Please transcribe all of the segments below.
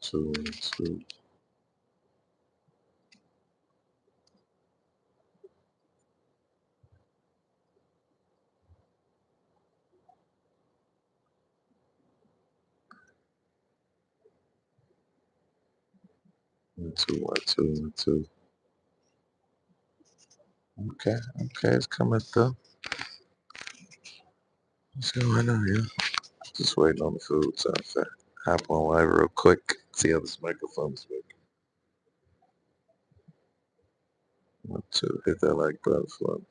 Two and two. And two, one, two, and two. Okay, okay, it's coming through. What's going on here? Just waiting on the food, so I said, hop on live real quick. See how this microphone is working. One, two, hit that like button for me.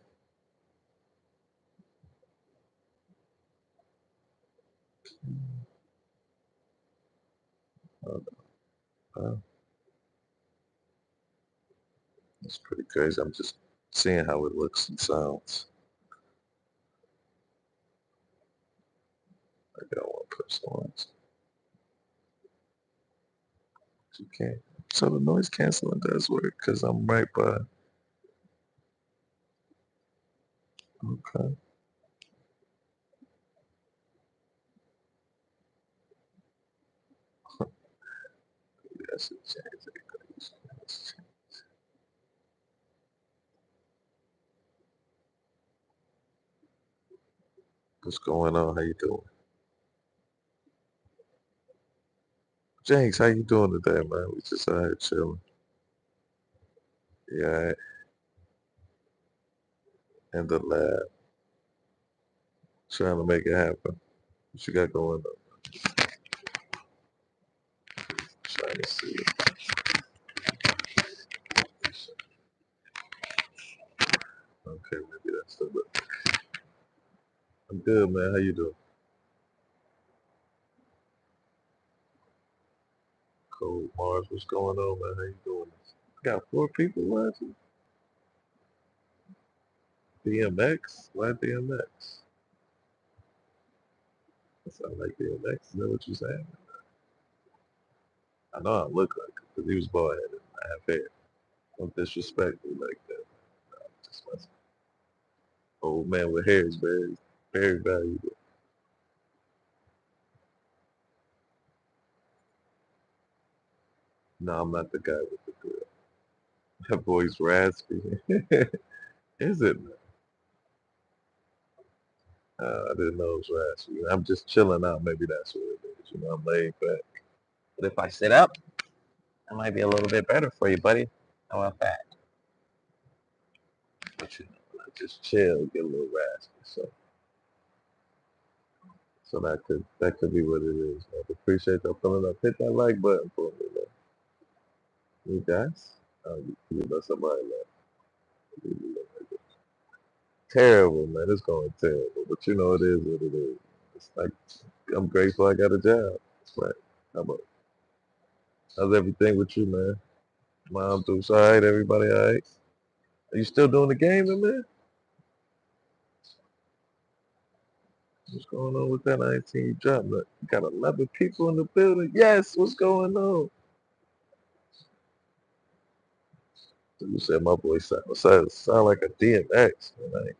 Oh, that's pretty crazy. I'm just seeing how it looks and sounds. I got one person once. You can't. So the noise canceling does work because I'm right by. Okay. That's a change. What's going on? How you doing? James, how you doing today, man? We just out here chilling. Yeah, in the lab, trying to make it happen. What you got going on? Trying to see. Okay, maybe that's the look. I'm good, man. How you doing? Cold Mars, what's going on, man? How you doing? Got four people watching. DMX? Why DMX? That sound like DMX. Is that what you saying? I know I look like him because he was bald headed. I have hair. Don't disrespect me like that. Just my old man with hair is very, very valuable. No, I'm not the guy with the grill. That voice raspy. Is it? I didn't know it was raspy. I'm just chilling out. Maybe that's what it is. You know, I'm laid back. But if I sit up, that might be a little bit better for you, buddy. How about that? But you know, I just chill, get a little raspy. So that could be what it is. I appreciate y'all pulling up. Hit that like button for me, man. You guys? You know somebody like terrible, man. It's going terrible. But you know it is what it is. It's like I'm grateful I got a job. Right. How about how's everything with you, man? Mom doing all right, everybody all right? Are you still doing the gaming, man? What's going on with that? I ain't seen you drop that. You got 11 people in the building. Yes, what's going on? You said my voice sound like a DMX. Man.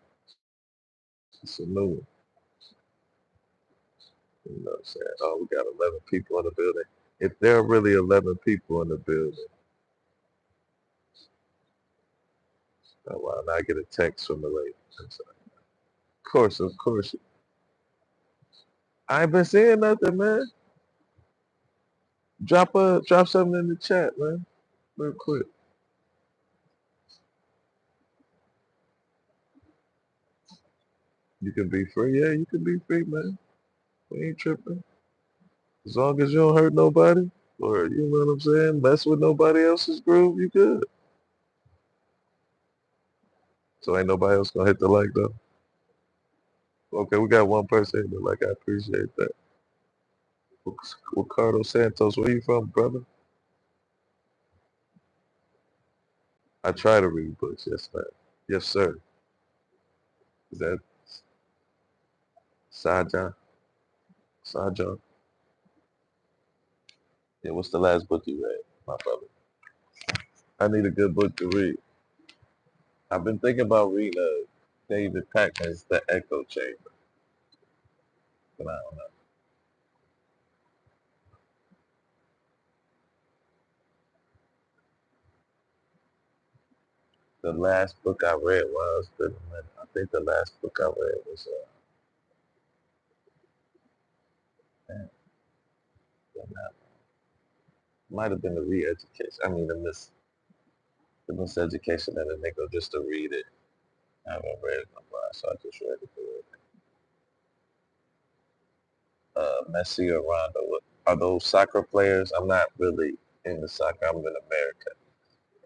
It's a new one. You know what I'm saying? Oh, we got 11 people in the building. If there are really 11 people in the building, oh, wow, now I get a text from the lady. Of course. I ain't been saying nothing, man. Drop something in the chat, man. Real quick. You can be free. Yeah, you can be free, man. We ain't tripping. As long as you don't hurt nobody, or you know what I'm saying, mess with nobody else's groove, you good. So ain't nobody else gonna hit the like though. Okay, we got one person hitting the like. I appreciate that. Ricardo Santos, where you from, brother? I try to read books. Yes, man. Yes, sir. Is that Sajan? Sajan? Yeah. What's the last book you read, my brother? I need a good book to read. I've been thinking about reading David Pakman's The Echo Chamber, but I don't know. The last book I read was I think the last book I read was man, might have been the re-education. I mean the miseducation of the nigga just to read it. I haven't read it in a while, so I just read it for it. Messi or Rondo. Are those soccer players? I'm not really into soccer. I'm in America.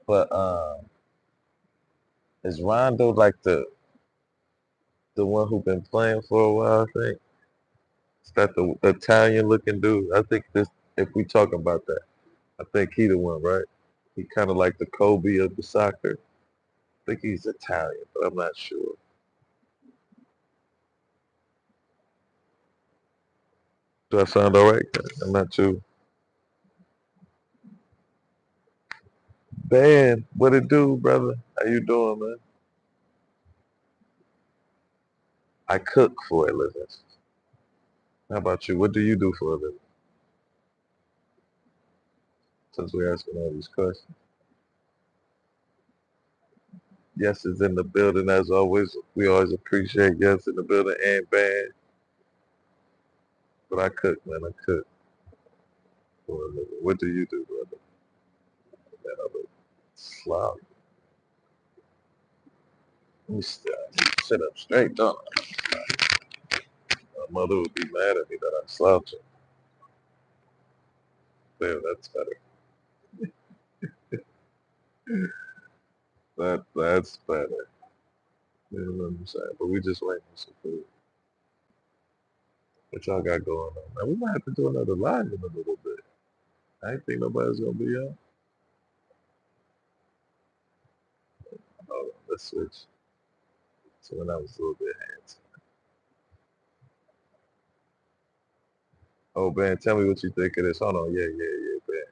But is Rondo like the one who been playing for a while? I think is that the Italian looking dude. I think this. If we talking about that, I think he the one, right? He kind of like the Kobe of the soccer. I think he's Italian, but I'm not sure. Do I sound all right? I'm not too. Dan, what it do, brother? How you doing, man? I cook for a living. How about you? What do you do for a living? Since we're asking all these questions. Yes is in the building as always. We always appreciate Yes in the building and band. But I cook, man. I cook for a living. What do you do, brother? Man, I'm a slob. Let me sit up straight, don't I? My mother would be mad at me that I'm slouching. There, that's better. That's better. You know what I'm saying? But we just waiting for some food. What y'all got going on? Man, we might have to do another live in a little bit. I ain't think nobody's gonna be on. Hold on, let's switch. So when I was a little bit handsome. Oh man, tell me what you think of this. Hold on, yeah, man.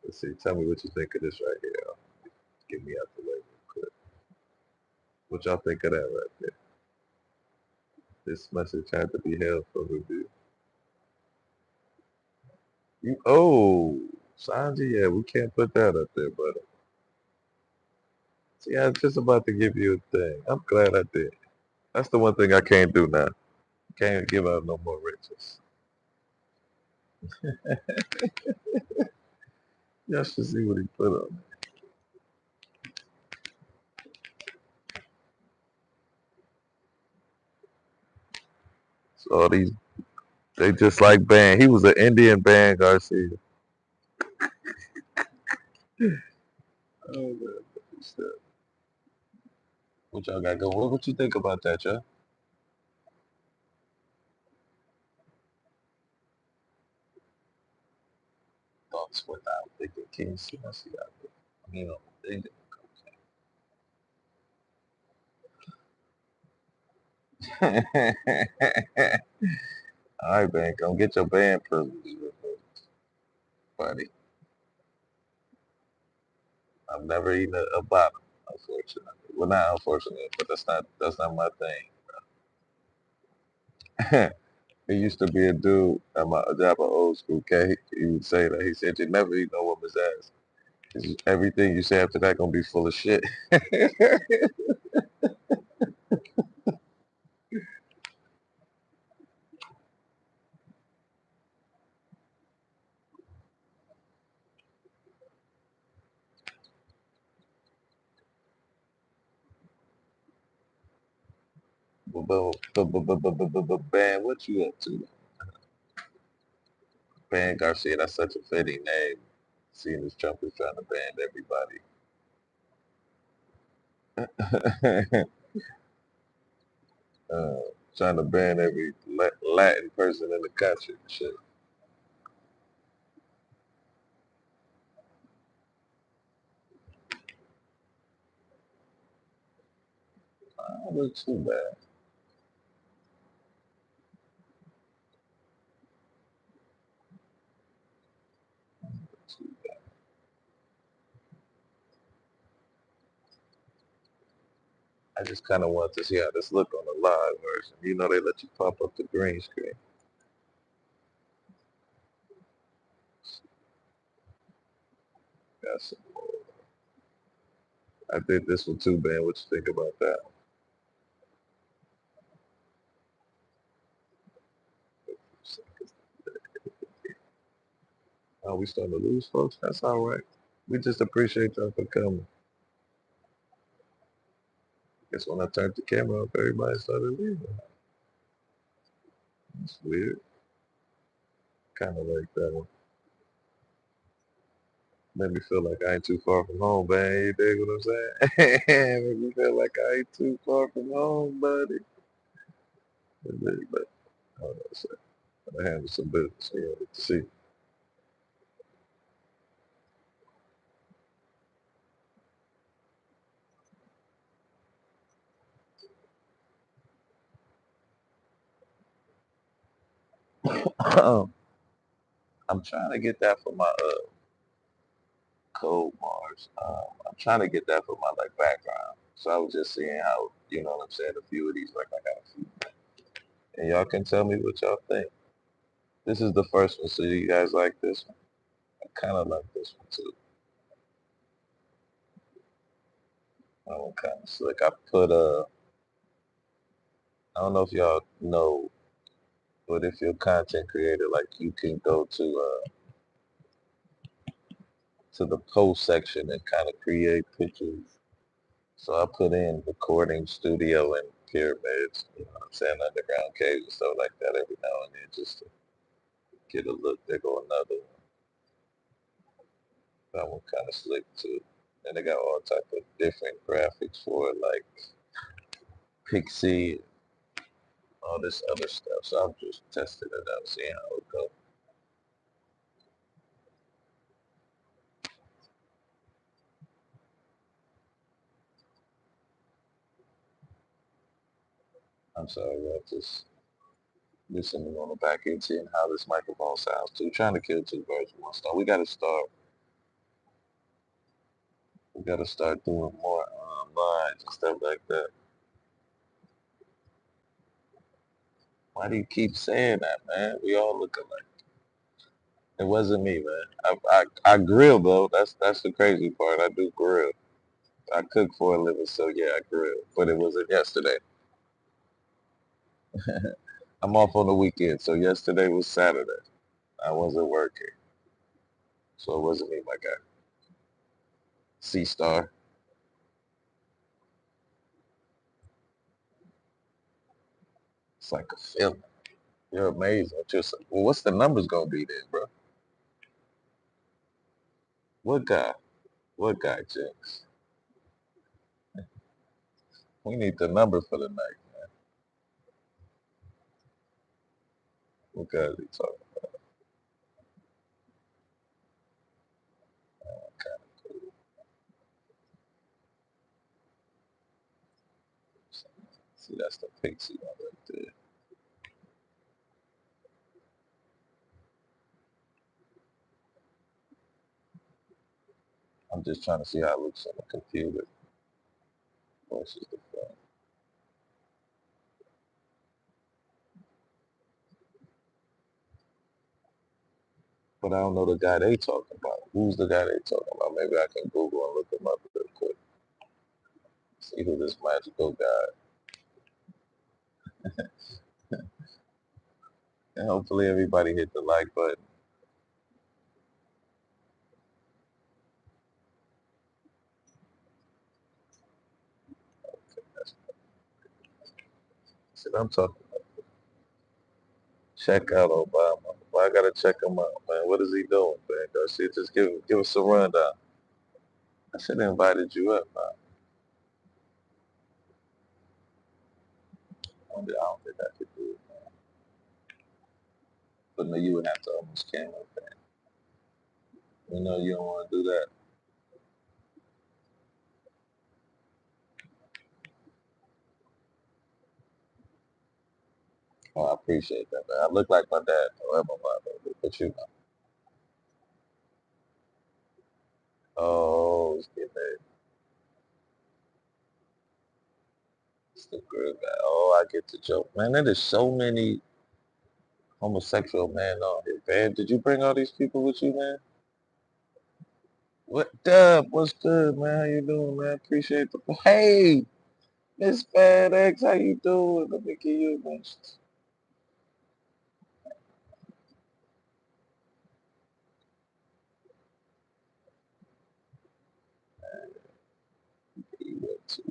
Let's see. Tell me what you think of this right here. Get me out the way real quick. What y'all think of that right there? This message had to be held for review. Sanji, yeah, we can't put that up there, brother. See, I was just about to give you a thing. I'm glad I did. That's the one thing I can't do now. Can't give out no more riches. Y'all should see what he put on. So all these, they just like Band. He was an Indian Band Garcia. Oh man, what y'all got going? What you think about that, y'all? Thoughts without thinking King Selassie out there. You know, they, all right, man, come get your band privileges, buddy. I've never eaten a bottom, unfortunately. Well, not unfortunately, but that's not my thing. It used to be a dude at my job at old school. K. He would say that he said you never eat no woman's ass. 'Cause everything you say after that gonna be full of shit. Ban, what you up to? Ban Garcia, that's such a fitting name. Seeing as Trump is trying to ban everybody. uh, trying to ban every Latin person in the country. Shit. I don't look too bad. I just kind of want to see how this look on the live version. You know, they let you pop up the green screen. Got some more. I did this one too, man. What you think about that? Oh, we starting to lose folks? That's all right. We just appreciate y'all for coming. Guess when I turned the camera off, everybody started leaving. It's weird. Kind of like that one. Made me feel like I ain't too far from home, man. You dig what I'm saying? Made me feel like I ain't too far from home, buddy. But I don't know, so I handle some business. You know, to see. I'm trying to get that for my code Mars. I'm trying to get that for my like background. So I was just seeing how, you know what I'm saying, a few of these, like I got a few. And y'all can tell me what y'all think. This is the first one, so you guys like this one? I kind of like this one too. That one kind of slick. I put I don't know if y'all know, but if you're a content creator, like you can go to the post section and kind of create pictures. So I put in recording studio and pyramids, you know what I'm saying, underground caves and stuff like that every now and then just to get a look. There go another one. That one kind of slick too. And they got all type of different graphics for it, like Pixie, all this other stuff. So I'm just testing it out, seeing how it goes. I'm sorry, I just listening on the back end, seeing how this microphone sounds too. Trying to kill two birds with one stone. We gotta start doing more lines and stuff like that. Why do you keep saying that, man? We all look alike. It wasn't me, man. I grill though. That's the crazy part. I do grill. I cook for a living, so yeah, I grill. But it wasn't yesterday. I'm off on the weekend, so yesterday was Saturday. I wasn't working, so it wasn't me, my guy. C Star. It's like a feeling. You're amazing. Just well, what's the numbers gonna be then, bro? What guy? What guy, Jinx? We need the number for the night. What guy is he talking about? Okay. See, that's the pixie one right there. I'm just trying to see how it looks on the computer versus the phone. But I don't know the guy they talking about. Who's the guy they talking about? Maybe I can Google and look him up real quick. See who this magical guy. And hopefully everybody hit the like button. That's what I'm talking about. Check out Obama. Well, I gotta check him out, man. What is he doing, man? Garcia, just give us a rundown. I should have invited you up, man. I don't think I could do it, man. But no, you would have to almost camera, man. You know you don't want to do that. Oh, I appreciate that, man. I look like my dad, however, but you know. Oh, it's getting there. It's the good guy. Oh, I get the joke. Man, there is so many homosexual men on here, man. Did you bring all these people with you, man? What Dub? What's good, man? How you doing, man? Appreciate the hey, Miss FedEx, how you doing? Let me give you a message. You went to,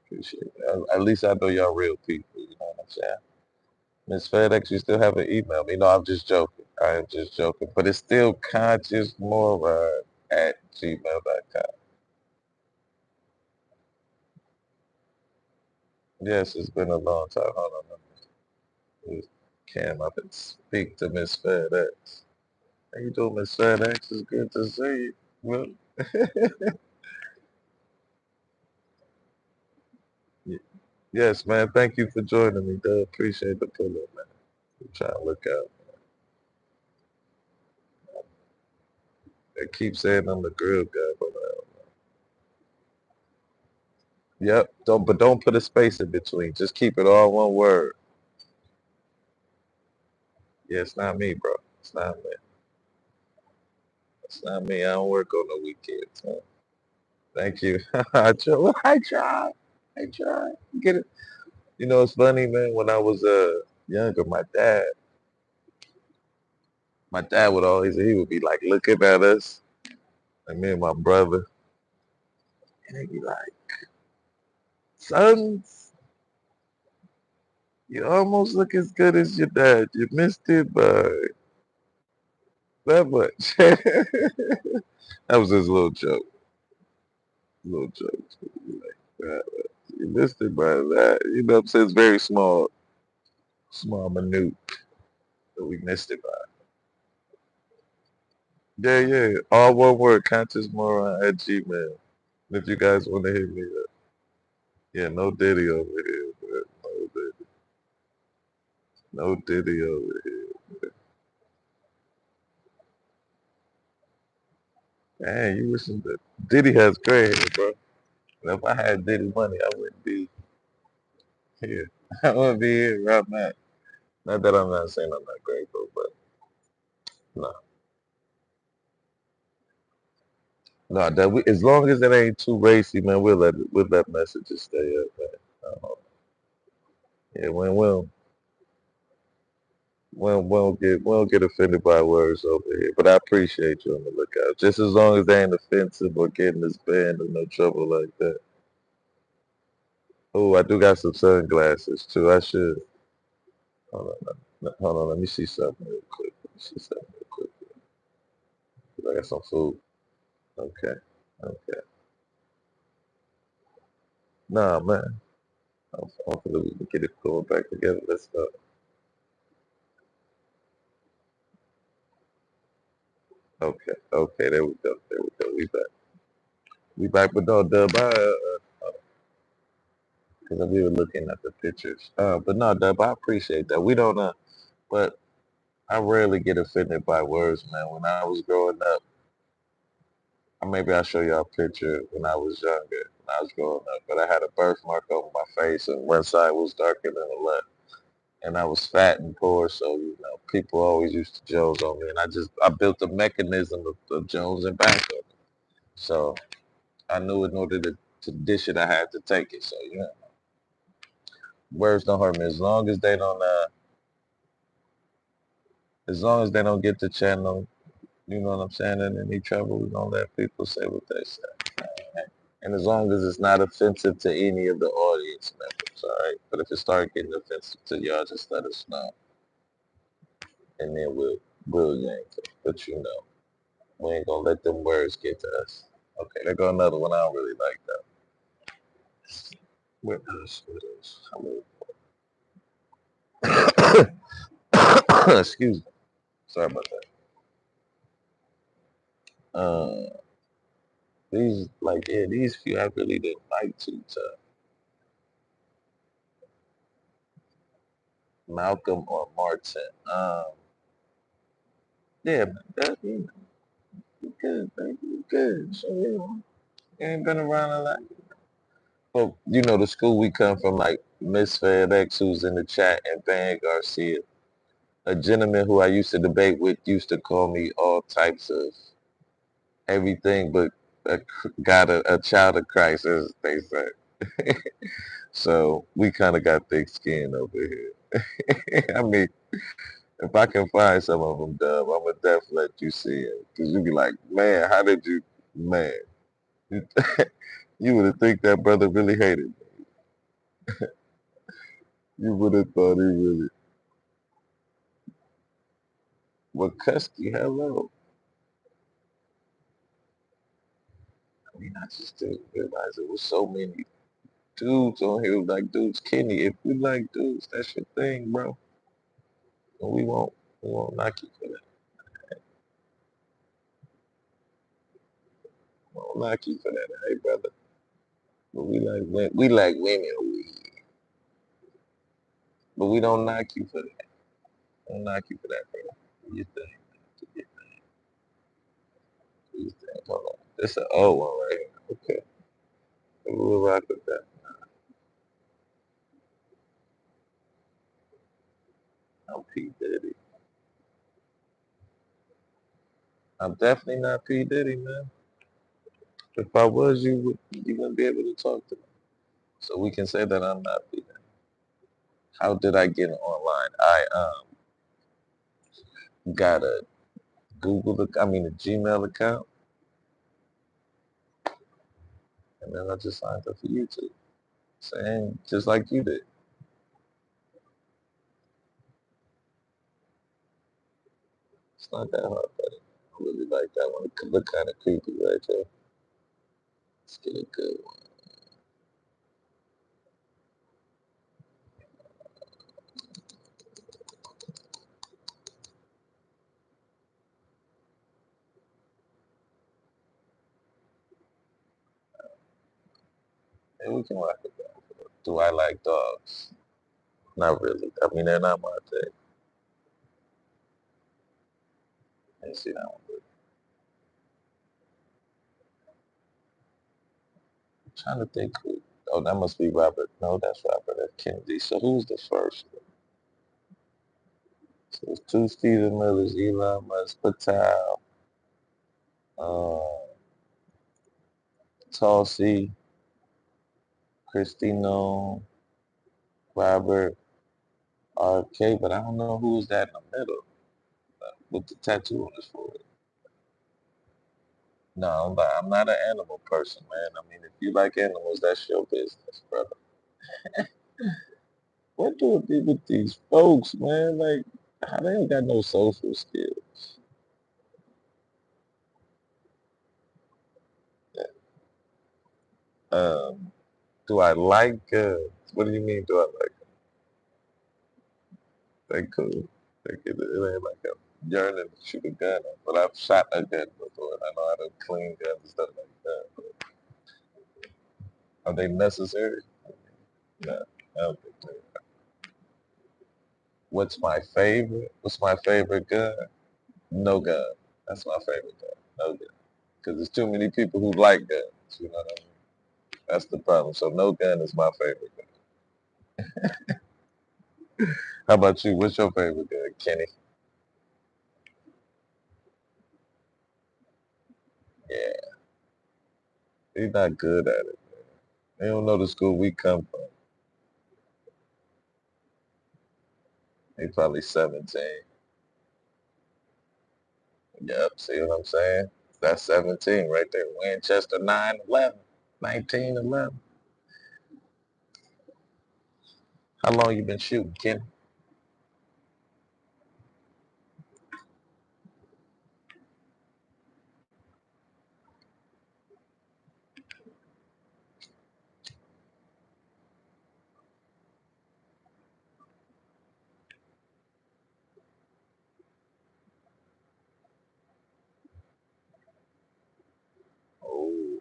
appreciate it. At least I know y'all real people. You know what I'm saying? Miss FedEx, you still haven't emailed me. No, I'm just joking. I am just joking. But it's still conscious moron at gmail.com. Yes, it's been a long time. Hold on. Let me cam up and speak to Miss FedEx. How you doing, Miss FedEx? It's good to see you. Well, yes, man. Thank you for joining me, Doug. Appreciate the pull up, man. I'm trying to look out. They keep saying I'm the grill guy, but yep. Don't put a space in between. Just keep it all one word. Yeah, it's not me, bro. It's not me. It's not me. I don't work on the weekends, man. Thank you. I try. I try. I try. Get it. You know, it's funny, man. When I was younger, my dad would always he would be like looking at us, like me and my brother, and he'd be like, "Sons, you almost look as good as your dad. You missed it by that much." That was his little joke. Little joke. Like, you missed it by that. You know what I'm saying? It's very small, minute, but we missed it by. Yeah, yeah. All one word, conscious moron at Gmail. If you guys want to hit me up. Yeah, no Diddy over here, but no Diddy over here. Man, you listen to Diddy has gray hair, bro. If I had Diddy money, I wouldn't be here. I wouldn't be here right now. Not that I'm not saying I'm not grateful, but no. No, that we, as long as it ain't too racy, man, we'll let messages stay up, man. Yeah, we won't get offended by words over here. But I appreciate you on the lookout. Just as long as they ain't offensive or getting us banned or no trouble like that. Oh, I do got some sunglasses too. I should. Hold on, hold on. Let me see something real quick. Let me see something real quick. I got some food. Okay. Okay. Nah, man. Hopefully we can get it going back together. Let's go. Okay. Okay. There we go. There we go. We back. We back with no dub. Because we were looking at the pictures. But no, Dub, I appreciate that. We don't, but I rarely get offended by words, man. When I was growing up, maybe I'll show y'all a picture when I was younger, when I was growing up. But I had a birthmark on my face, and one side was darker than the left. And I was fat and poor, so people always used to Jones on me, and I built a mechanism of Jones and back on me. So I knew in order to dish it, I had to take it. So words don't hurt me as long as they don't get the channel. You know what I'm saying? In any trouble, we're gonna let people say what they say. And as long as it's not offensive to any of the audience members, all right? But if it start getting offensive to y'all, just let us know. And then we'll yank it. But we ain't gonna let them words get to us. Okay, there go another one I don't really like that. What else? What else? Excuse me. Sorry about that. These few I really didn't like too tough. Malcolm or Martin. Yeah, man, you good, baby. You good. So, you ain't been around a lot. Well, the school we come from, like Miss FedX, who's in the chat, and Van Garcia. A gentleman who I used to debate with used to call me all types of everything but got a child of Christ, as they say. So we kind of got thick skin over here. I mean, if I can find some of them, Dub, I'm gonna definitely let you see it. Cause you be like, man, how did you, man? You, you would have think that brother really hated me. You would have thought he really. Well, Kusky, hello. I mean, I just didn't realize it was so many dudes on here who like dudes. Kenny, if you like dudes, that's your thing, bro. And we won't knock you for that. We won't knock you for that, hey, brother. But we like women, but we don't knock you for that. Don't knock you for that, bro. Do you think? Do you think? Hold on. This is an old one right here. Okay. We'll rock with that. I'm P. Diddy. I'm definitely not P. Diddy, man. If I was, you wouldn't be able to talk to me. So we can say that I'm not P. Diddy. How did I get online? I got a a Gmail account, and then I just signed up for YouTube. Same, just like you did. It's not that hard, buddy. I really like that one. It could look kind of creepy right there. Let's get a good one. And we can rock it. Do I like dogs? Not really. I mean, they're not my thing. You see that one? I'm trying to think who. Oh, that must be Robert. No, that's Robert F. Kennedy. So who's the first one? So it's two Stephen Millers, Elon Musk, Patel, uh, Tulsi, Christino, Robert, RK, but I don't know who's that in the middle with the tattoo on his forehead. No, I'm not an animal person, man. I mean, if you like animals, that's your business, brother. What do it be with these folks, man? Like, how they ain't got no social skills? Um, do I like? What do you mean? Do I like? They cool. It ain't like I'm yearning to shoot a gun, but I've shot a gun before, and I know how to clean guns and stuff like that. But are they necessary? No, I don't think so. What's my favorite? What's my favorite gun? No gun. That's my favorite gun. No gun. Because there's too many people who like guns. You know what I mean? That's the problem. So no gun is my favorite gun. How about you? What's your favorite gun, Kenny? Yeah, he's not good at it. They don't know the school we come from. He probably 17. Yep, see what I'm saying? That's 17 right there. Winchester 911, 1911. How long you been shooting, Kenny?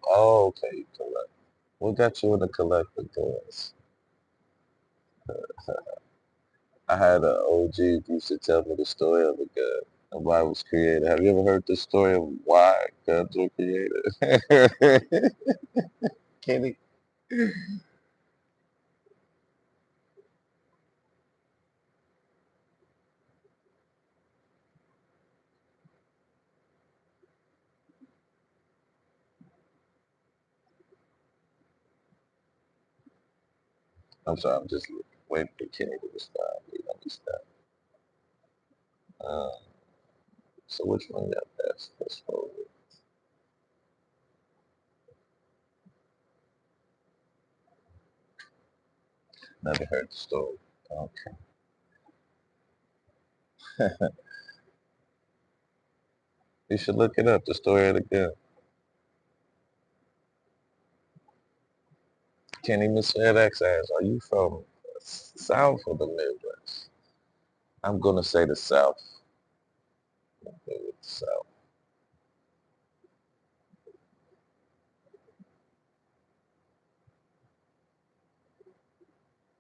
Okay, you collect. What got you into collecting guns? I had an OG who used to tell me the story of a gun and why it was created. Have you ever heard the story of why guns were created? Kenny? I'm sorry, I'm just waiting for Kenny to respond. Let me stop. Uh, so which one got best? Let's go with. Never heard the story. Okay. You should look it up, the story of the gun. Kenny Miss FedEx asks, are you from South or the Midwest? I'm gonna say the South. I'm good with the South.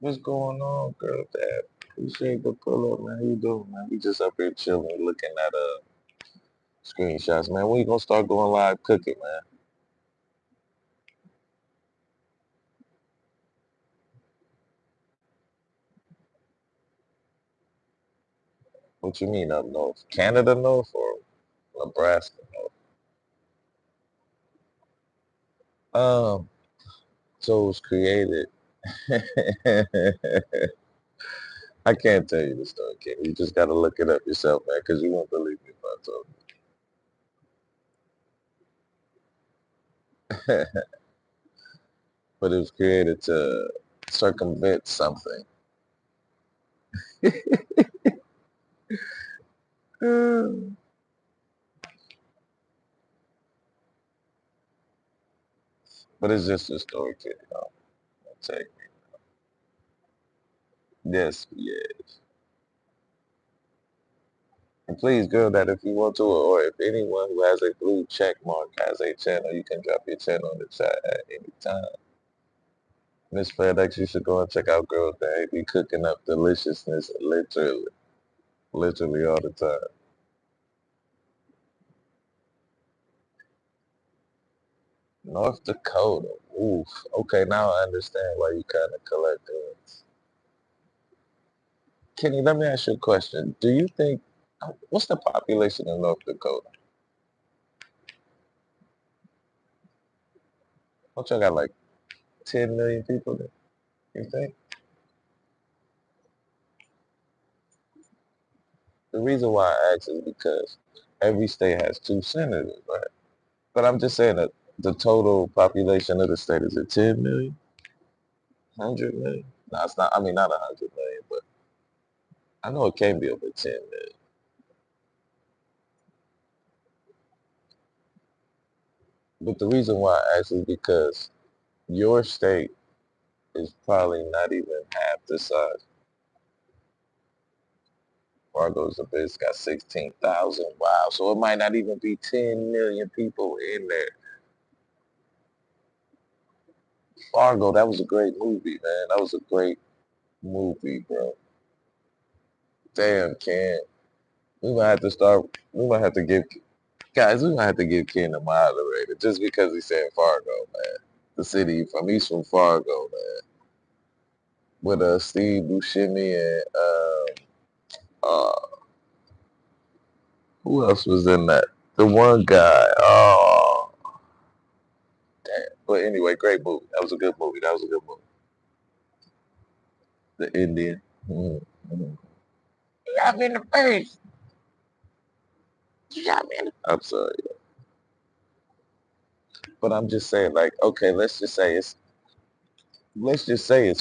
What's going on, girl? Dad? Appreciate the pull up, man. How you doing, man? We just up here chilling, looking at screenshots, man. When you gonna start going live cooking, man? What you mean up north? Canada north or Nebraska north? So it was created. I can't tell you the story, King. You just gotta look it up yourself, man, because you won't believe me if I told you. But it was created to circumvent something. But it's just a story, kid. I'll take. Yes, yes. And please, girl, that if you want to, or if anyone who has a blue check mark has a channel, you can drop your channel in the chat at any time. Miss FedEx, you should go and check out Girl Day. Be cooking up deliciousness literally all the time. North Dakota. Oof. Okay, now I understand why you kind of collect guns. Kenny, let me ask you a question. Do you think, what's the population in North Dakota? Don't y'all got like 10 million people there, you think? The reason why I ask is because every state has two senators, right? But I'm just saying that the total population of the state is it 10 million? 100 million? No, it's not. I mean, not 100 million, but I know it can be over 10 million. But the reason why I ask is because your state is probably not even half the size. Fargo's the biggest, got 16,000. Wow. So it might not even be 10 million people in there. Fargo, that was a great movie, man. That was a great movie, bro. Damn, Ken. We might have to give, guys, we might have to give Ken a moderator just because he said Fargo, man. The city from, he's from Fargo, man. With Steve Buscemi and who else was in that? The one guy. Oh, damn. But anyway, great movie. That was a good movie. That was a good movie. The Indian. Mm-hmm. You got me in the face. You got me in the... I'm sorry. But I'm just saying, like, okay, let's just say it's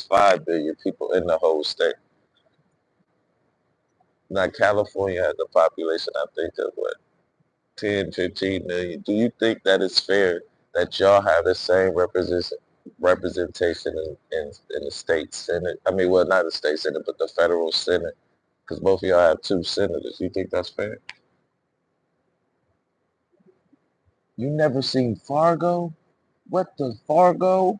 5 billion people in the whole state. Now California has a population, I think, of what, 10, 15 million. Do you think that it's fair that y'all have the same representation in the state senate? I mean, well, not the state senate, but the federal senate, because both of y'all have two senators. You think that's fair? You never seen Fargo? What the Fargo?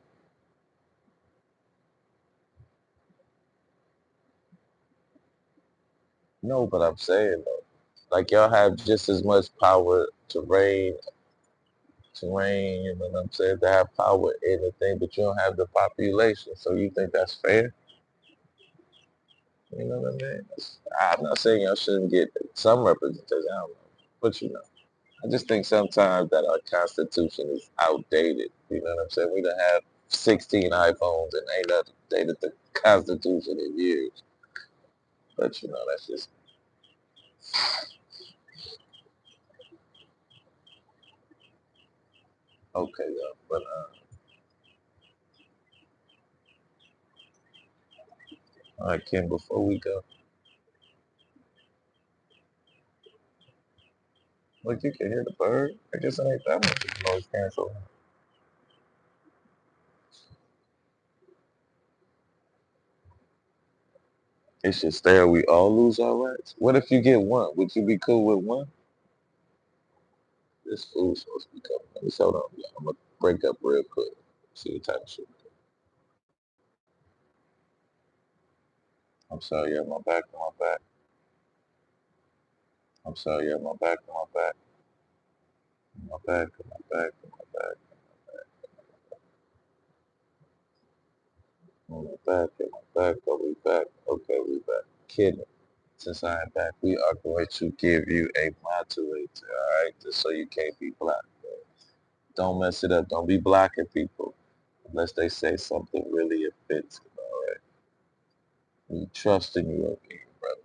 No, but I'm saying though, like y'all have just as much power to reign, you know what I'm saying, to have power in the thing, but you don't have the population. So you think that's fair? You know what I mean? I'm not saying y'all shouldn't get some representation, I don't know. But you know, I just think sometimes that our constitution is outdated. You know what I'm saying? We don't have 16 iPhones and ain't updated the Constitution in years. But you know, that's just okay, y'all. But all right, Kim, before we go, look, you can hear the bird. I guess it ain't that much of a noise cancel. It should stay or we all lose our rights. What if you get one? Would you be cool with one? This food's supposed to be coming. Let me hold on. Yeah, I'm gonna break up real quick. See what type of shit. I'm sorry, yeah, my back, my back. I'm sorry, yeah, my back, my back, my back, my back, my back, my back, my back. Are we back? Okay, we back. Kidding. Since I am back, we are going to give you a moderator, all right? Just so you can't be blocked. Don't mess it up. Don't be blocking people unless they say something really offensive, all right? We trust in you again, brother.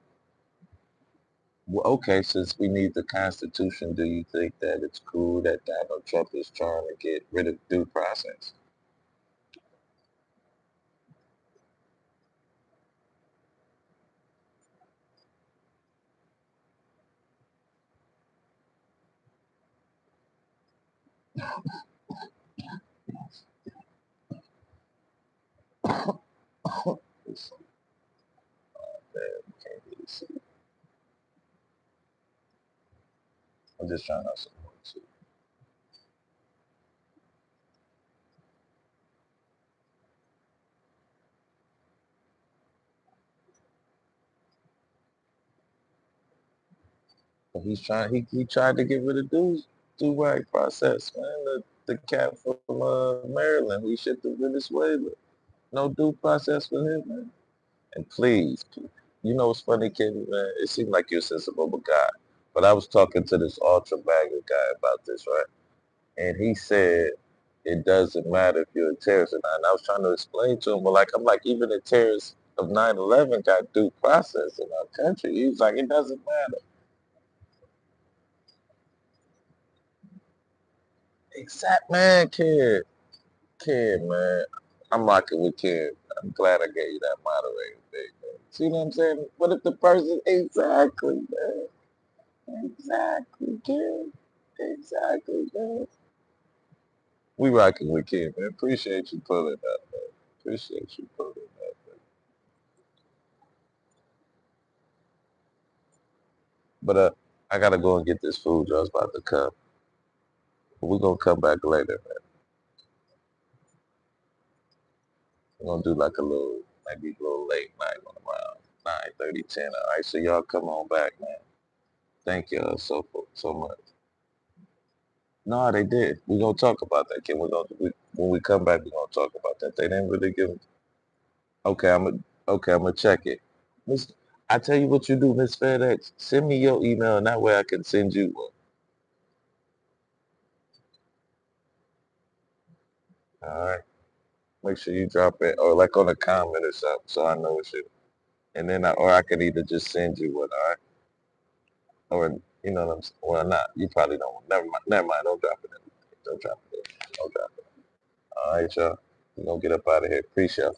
Well, okay, since we need the Constitution, do you think that it's cool that Donald Trump is trying to get rid of due process? It's bad. We can't really see. I'm just trying to support you. But he's trying. He tried to get rid of do right process, man. The cat from Maryland, he shipped to Venezuela. No due process for him, man. And please, you know what's funny, Kenny, man? It seemed like you're a sensible guy. But I was talking to this ultra bagger guy about this, right? And he said it doesn't matter if you're a terrorist or not. And I was trying to explain to him, but like I'm like, even the terrorists of 9/11 got due process in our country. He was like, it doesn't matter. Exact man, kid, man. I'm rocking with kid. I'm glad I gave you that moderator thing, man. See what I'm saying? What if the person exactly, man? Exactly, kid. Exactly, man. We rocking with kid, man. Appreciate you pulling up, man. Appreciate you pulling up. But I gotta go and get this food. Joe's about to come. We're gonna come back later, man. We're gonna do like a little, maybe a little late night on around 9:30, 10. All right, so y'all come on back, man. Thank y'all so much. No, they did. We're gonna talk about that, Kim. When we come back, we're gonna talk about that. They didn't really give. Okay, I'm gonna check it. Miss, I tell you what you do, Miss FedEx. Send me your email, and that way I can send you one. All right. Make sure you drop it, or like on a comment or something, so I know it's you. And then or I could either just send you one, all right? Or you know what I'm saying? Well, not. You probably don't. Never mind. Never mind. Don't drop it. Don't drop it. Don't drop it. All right, y'all. We're gonna get up out of here. Appreciate it.